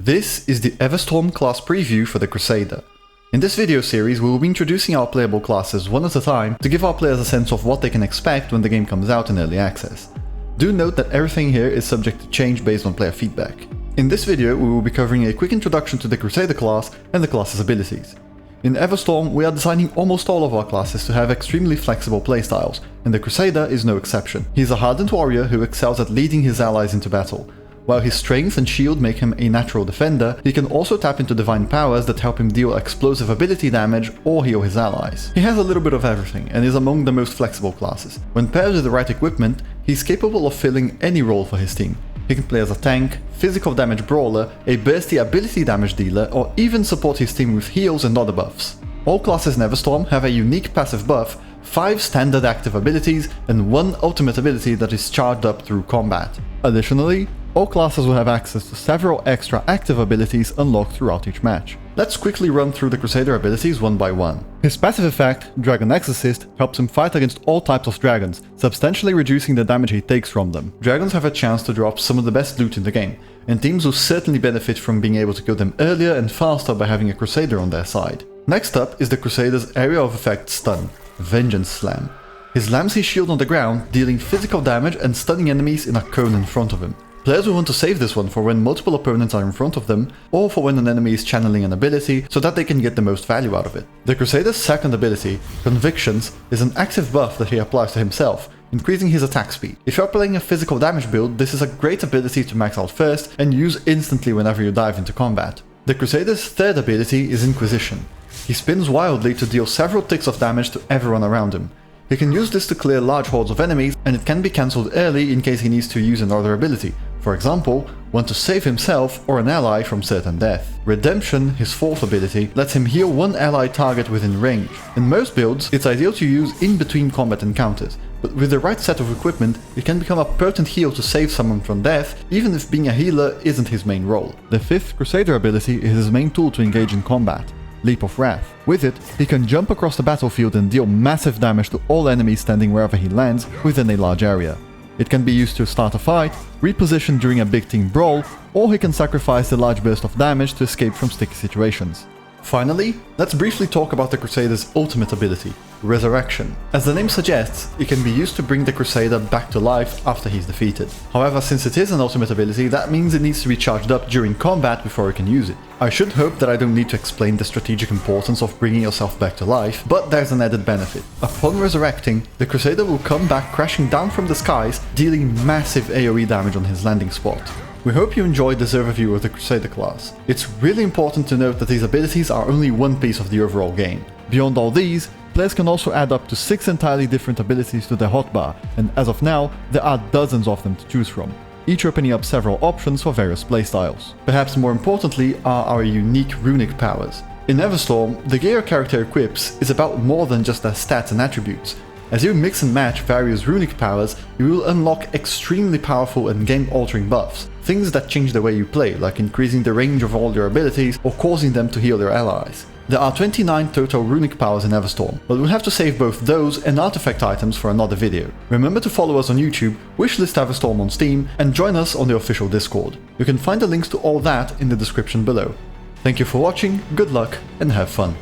This is the Everstorm class preview for the Crusader. In this video series, we will be introducing our playable classes one at a time to give our players a sense of what they can expect when the game comes out in early access. Do note that everything here is subject to change based on player feedback. In this video, we will be covering a quick introduction to the Crusader class and the class's abilities. In Everstorm, we are designing almost all of our classes to have extremely flexible playstyles, and the Crusader is no exception. He is a hardened warrior who excels at leading his allies into battle. While his strength and shield make him a natural defender, he can also tap into divine powers that help him deal explosive ability damage or heal his allies. He has a little bit of everything and is among the most flexible classes. When paired with the right equipment, he's capable of filling any role for his team. He can play as a tank, physical damage brawler, a bursty ability damage dealer, or even support his team with heals and other buffs. All classes in Everstorm have a unique passive buff, 5 standard active abilities, and 1 ultimate ability that is charged up through combat. Additionally, all classes will have access to several extra active abilities unlocked throughout each match. Let's quickly run through the Crusader abilities one by one. His passive effect, Dragon Exorcist, helps him fight against all types of dragons, substantially reducing the damage he takes from them. Dragons have a chance to drop some of the best loot in the game, and teams will certainly benefit from being able to kill them earlier and faster by having a Crusader on their side. Next up is the Crusader's area of effect stun, Vengeance Slam. He slams his shield on the ground, dealing physical damage and stunning enemies in a cone in front of him. Players will want to save this one for when multiple opponents are in front of them, or for when an enemy is channeling an ability so that they can get the most value out of it. The Crusader's second ability, Convictions, is an active buff that he applies to himself, increasing his attack speed. If you're playing a physical damage build, this is a great ability to max out first and use instantly whenever you dive into combat. The Crusader's third ability is Inquisition. He spins wildly to deal several ticks of damage to everyone around him. He can use this to clear large hordes of enemies, and it can be cancelled early in case he needs to use another ability. For example, one to save himself or an ally from certain death. Redemption, his fourth ability, lets him heal one allied target within range. In most builds, it's ideal to use in between combat encounters, but with the right set of equipment, it can become a potent heal to save someone from death, even if being a healer isn't his main role. The fifth Crusader ability is his main tool to engage in combat, Leap of Wrath. With it, he can jump across the battlefield and deal massive damage to all enemies standing wherever he lands within a large area. It can be used to start a fight, reposition during a big team brawl, or he can sacrifice a large burst of damage to escape from sticky situations. Finally, let's briefly talk about the Crusader's ultimate ability, Resurrection. As the name suggests, it can be used to bring the Crusader back to life after he's defeated. However, since it is an ultimate ability, that means it needs to be charged up during combat before you can use it. I should hope that I don't need to explain the strategic importance of bringing yourself back to life, but there's an added benefit. Upon resurrecting, the Crusader will come back crashing down from the skies, dealing massive AoE damage on his landing spot. We hope you enjoyed this overview of the Crusader class. It's really important to note that these abilities are only one piece of the overall game. Beyond all these, players can also add up to 6 entirely different abilities to their hotbar, and as of now, there are dozens of them to choose from, each opening up several options for various playstyles. Perhaps more importantly are our unique runic powers. In Everstorm, the gear your character equips is about more than just their stats and attributes. As you mix and match various runic powers, you will unlock extremely powerful and game-altering buffs, things that change the way you play, like increasing the range of all your abilities or causing them to heal their allies. There are 29 total runic powers in Everstorm, but we'll have to save both those and artifact items for another video. Remember to follow us on YouTube, wishlist Everstorm on Steam, and join us on the official Discord. You can find the links to all that in the description below. Thank you for watching, good luck, and have fun.